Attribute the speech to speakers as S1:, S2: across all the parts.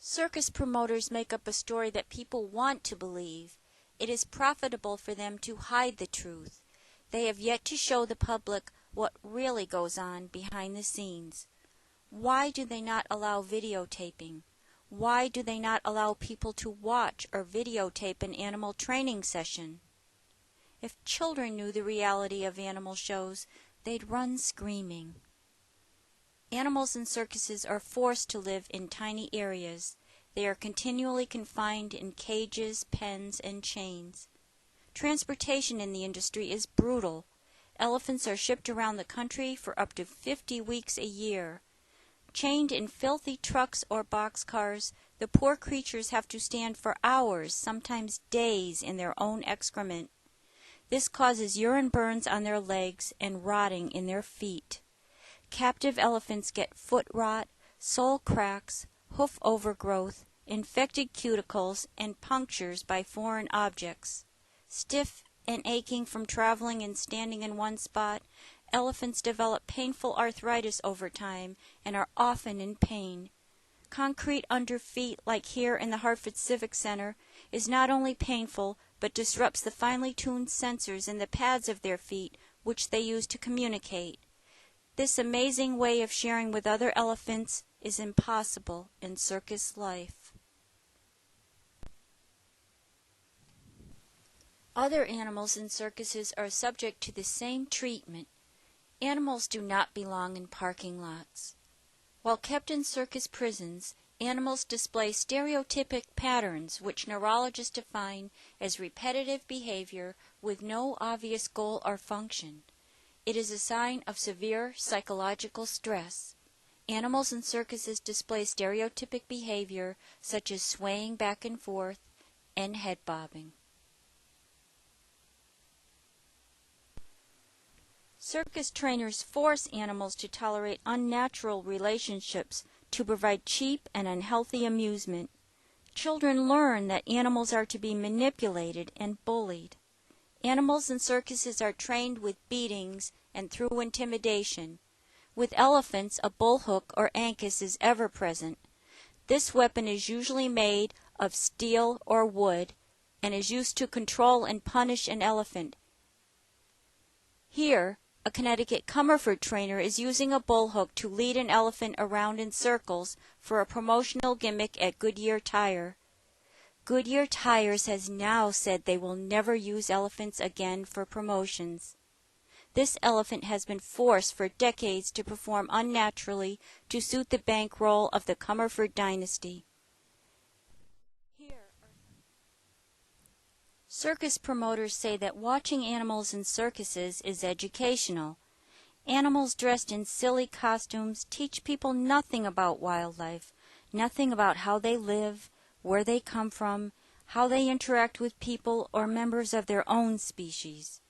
S1: Circus promoters make up a story that people want to believe. It is profitable for them to hide the truth. They have yet to show the public what really goes on behind the scenes. Why do they not allow videotaping? Why do they not allow people to watch or videotape an animal training session? If children knew the reality of animal shows, they'd run screaming. Animals in circuses are forced to live in tiny areas. They are continually confined in cages, pens, and chains. Transportation in the industry is brutal. Elephants are shipped around the country for up to 50 weeks a year. Chained in filthy trucks or boxcars, the poor creatures have to stand for hours, sometimes days, in their own excrement. This causes urine burns on their legs and rotting in their feet. Captive elephants get foot rot, sole cracks, hoof overgrowth, infected cuticles, and punctures by foreign objects. Stiff and aching from traveling and standing in one spot, elephants develop painful arthritis over time and are often in pain. Concrete under feet, like here in the Hartford Civic Center, is not only painful, but disrupts the finely tuned sensors in the pads of their feet, which they use to communicate. This amazing way of sharing with other elephants is impossible in circus life. Other animals in circuses are subject to the same treatment. Animals do not belong in parking lots. While kept in circus prisons, animals display stereotypic patterns which neurologists define as repetitive behavior with no obvious goal or function. It is a sign of severe psychological stress. Animals in circuses display stereotypic behavior such as swaying back and forth and head bobbing. Circus trainers force animals to tolerate unnatural relationships to provide cheap and unhealthy amusement. Children learn that animals are to be manipulated and bullied. Animals in circuses are trained with beatings and through intimidation. With elephants, a bullhook or ankus is ever present. This weapon is usually made of steel or wood and is used to control and punish an elephant. Here, a Connecticut Comerford trainer is using a bullhook to lead an elephant around in circles for a promotional gimmick at Goodyear Tire. Goodyear Tires has now said they will never use elephants again for promotions. This elephant has been forced for decades to perform unnaturally to suit the bankroll of the Comerford dynasty. Circus promoters say that watching animals in circuses is educational. Animals dressed in silly costumes teach people nothing about wildlife, nothing about how they live, where they come from, how they interact with people or members of their own species.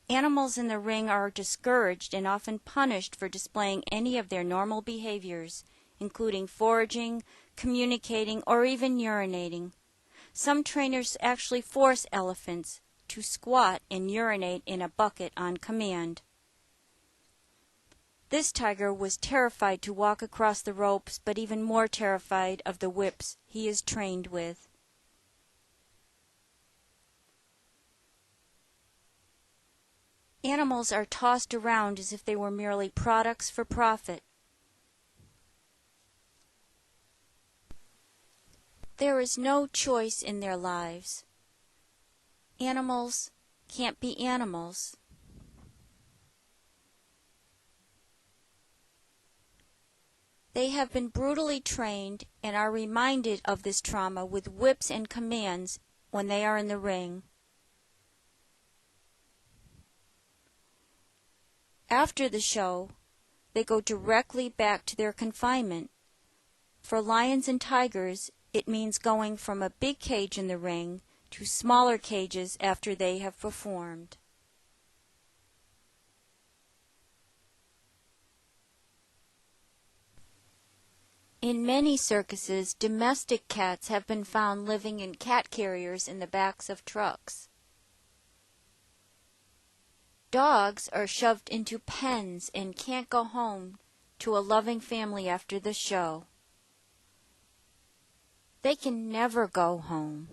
S1: Animals in the ring are discouraged and often punished for displaying any of their normal behaviors, including foraging, communicating, or even urinating. Some trainers actually force elephants to squat and urinate in a bucket on command. This tiger was terrified to walk across the ropes, but even more terrified of the whips he is trained with. Animals are tossed around as if they were merely products for profit. There is no choice in their lives. Animals can't be animals. They have been brutally trained and are reminded of this trauma with whips and commands when they are in the ring. After the show, they go directly back to their confinement. For lions and tigers, it means going from a big cage in the ring to smaller cages after they have performed. In many circuses, domestic cats have been found living in cat carriers in the backs of trucks. Dogs are shoved into pens and can't go home to a loving family after the show. They can never go home.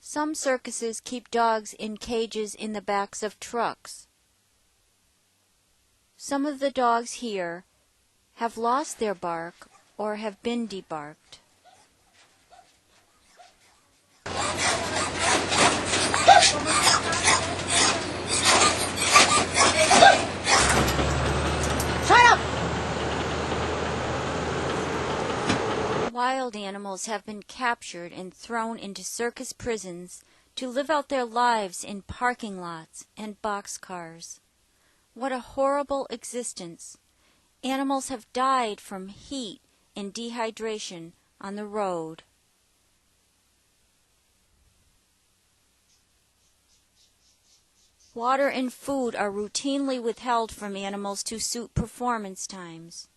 S1: Some circuses keep dogs in cages in the backs of trucks. Some of the dogs here have lost their bark or have been debarked.
S2: Shut up!
S1: Wild animals have been captured and thrown into circus prisons to live out their lives in parking lots and boxcars. What a horrible existence. Animals have died from heat and dehydration on the road. Water and food are routinely withheld from animals to suit performance times.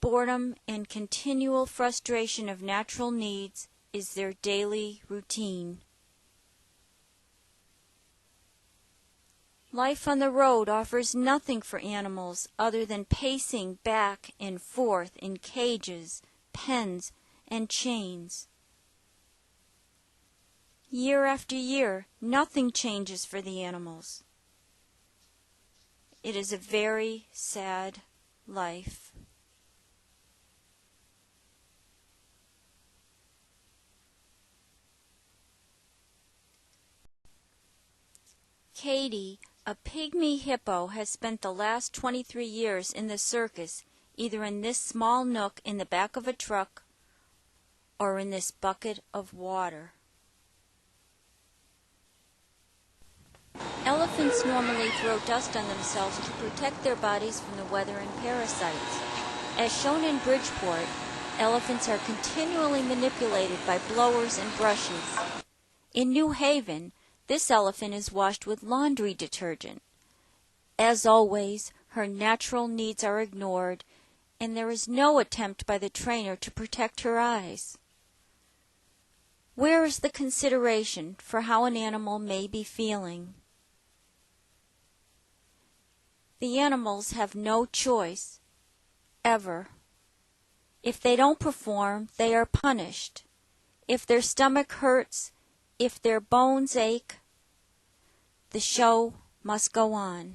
S1: Boredom and continual frustration of natural needs is their daily routine. Life on the road offers nothing for animals other than pacing back and forth in cages, pens, and chains. Year after year, nothing changes for the animals. It is a very sad life. Katie, a pygmy hippo, has spent the last 23 years in the circus, either in this small nook in the back of a truck or in this bucket of water. Elephants normally throw dust on themselves to protect their bodies from the weather and parasites. As shown in Bridgeport, elephants are continually manipulated by blowers and brushes. In New Haven, this elephant is washed with laundry detergent. As always, her natural needs are ignored, and there is no attempt by the trainer to protect her eyes. Where is the consideration for how an animal may be feeling? The animals have no choice, ever. If they don't perform, they are punished. If their stomach hurts, if their bones ache, the show must go on.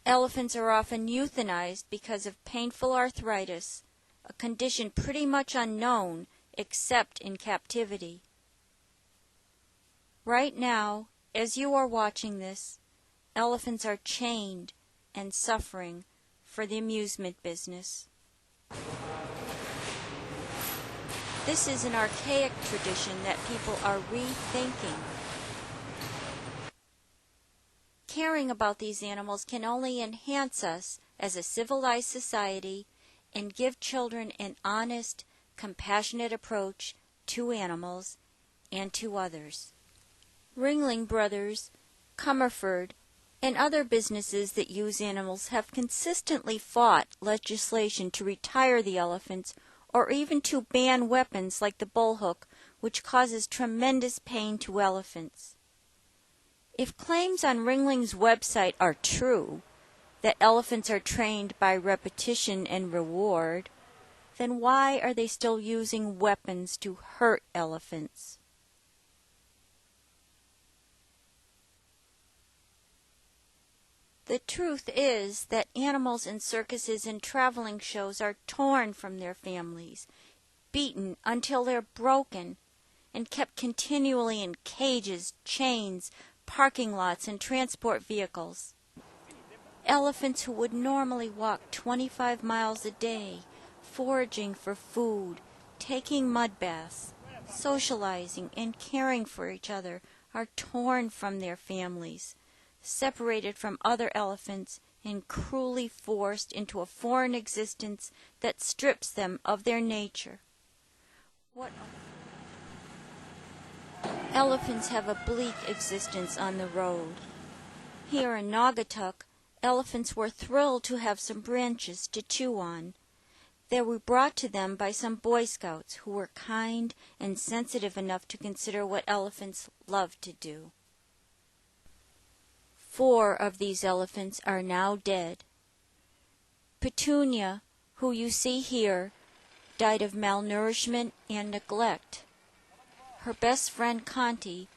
S1: Elephants are often euthanized because of painful arthritis, a condition pretty much unknown except in captivity. Right now, as you are watching this, elephants are chained and suffering for the amusement business. This is an archaic tradition that people are rethinking. Caring about these animals can only enhance us as a civilized society and give children an honest, compassionate approach to animals and to others. Ringling Brothers, Comerford, and other businesses that use animals have consistently fought legislation to retire the elephants or even to ban weapons like the bullhook, which causes tremendous pain to elephants. If claims on Ringling's website are true, that elephants are trained by repetition and reward, then why are they still using weapons to hurt elephants? The truth is that animals in circuses and traveling shows are torn from their families, beaten until they're broken, and kept continually in cages, chains, parking lots, and transport vehicles. Elephants who would normally walk 25 miles a day, foraging for food, taking mud baths, socializing, and caring for each other, are torn from their families, separated from other elephants, and cruelly forced into a foreign existence that strips them of their nature. Elephants have a bleak existence on the road. Here in Naugatuck, Elephants were thrilled to have some branches to chew on. They were brought to them by some Boy Scouts who were kind and sensitive enough to consider what elephants loved to do. 4 of these elephants are now dead. Petunia, who you see here, died of malnourishment and neglect. Her best friend Conti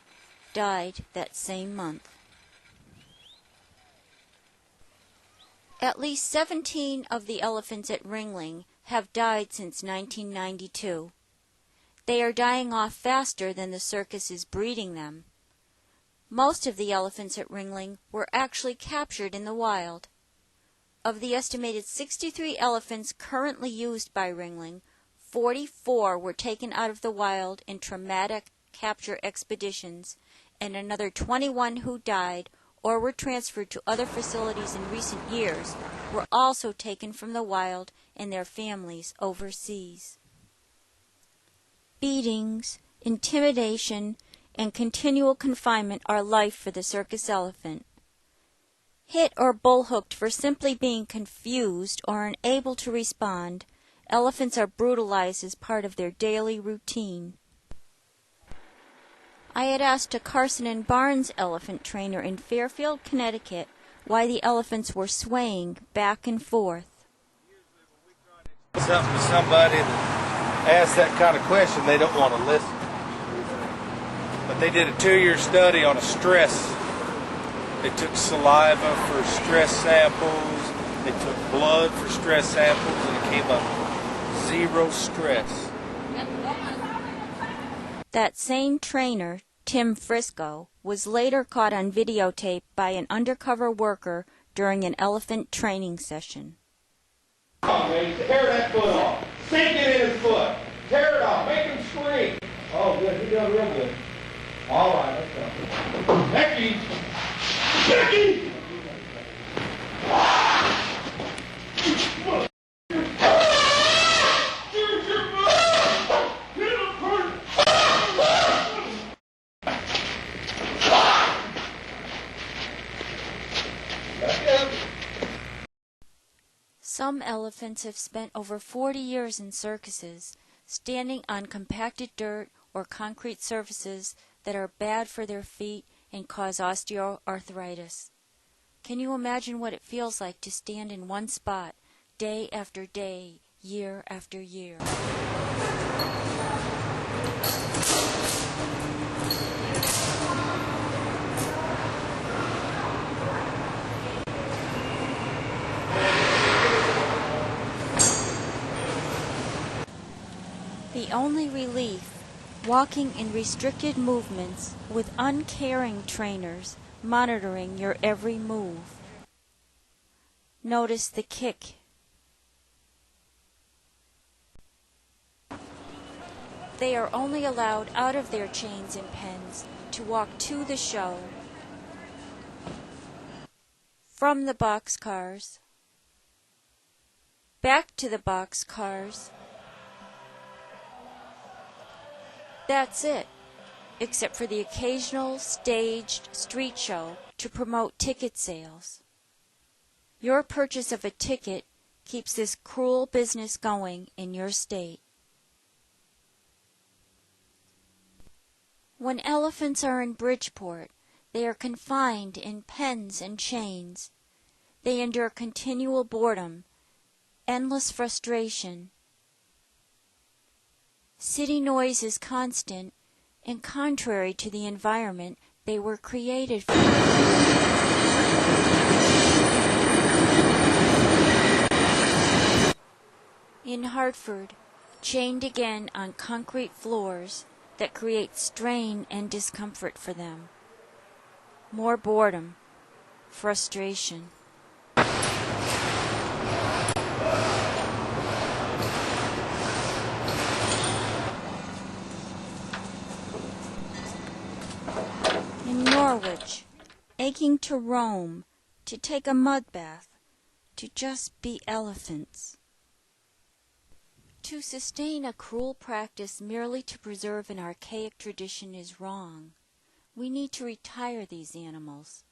S1: died that same month. At least 17 of the elephants at Ringling have died since 1992. They are dying off faster than the circus is breeding them. Most of the elephants at Ringling were actually captured in the wild. Of the estimated 63 elephants currently used by Ringling, 44 were taken out of the wild in traumatic capture expeditions, and another 21 who died or were transferred to other facilities in recent years were also taken from the wild and their families overseas. Beatings, intimidation, and continual confinement are life for the circus elephant. Hit or bullhooked for simply being confused or unable to respond, elephants are brutalized as part of their daily routine. I had asked a Carson and Barnes elephant trainer in Fairfield, Connecticut, why the elephants were swaying back and forth.
S2: Something to somebody that asks that kind of question, they don't want to listen. But they did a 2-year study on a stress. They took saliva for stress samples, they took blood for stress samples, and it came up 0 stress.
S1: That same trainer, Tim Frisco, was later caught on videotape by an undercover worker during an elephant training session.
S3: Come on, lady, tear that foot off. Sink it in his foot. Tear it off. Make him scream. Oh, good. He done real good. All right, let's go. Becky! Becky!
S1: Some elephants have spent over 40 years in circuses, standing on compacted dirt or concrete surfaces that are bad for their feet and cause osteoarthritis. Can you imagine what it feels like to stand in one spot, day after day, year after year? The only relief, walking in restricted movements with uncaring trainers monitoring your every move. Notice the kick. They are only allowed out of their chains and pens to walk to the show, from the boxcars, back to the boxcars. That's it, except for the occasional staged street show to promote ticket sales. Your purchase of a ticket keeps this cruel business going in your state. When elephants are in Bridgeport, they are confined in pens and chains. They endure continual boredom, endless frustration. City noise is constant and contrary to the environment they were created for. In Hartford, chained again on concrete floors that create strain and discomfort for them. More boredom, frustration. In Norwich, aching to roam, to take a mud bath, to just be elephants. To sustain a cruel practice merely to preserve an archaic tradition is wrong. We need to retire these animals.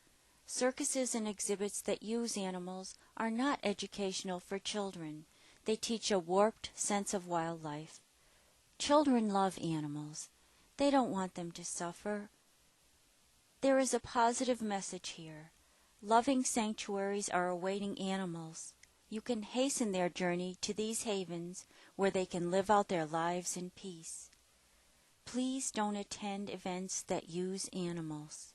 S1: Circuses and exhibits that use animals are not educational for children. They teach a warped sense of wildlife. Children love animals. They don't want them to suffer. There is a positive message here. Loving sanctuaries are awaiting animals. You can hasten their journey to these havens where they can live out their lives in peace. Please don't attend events that use animals.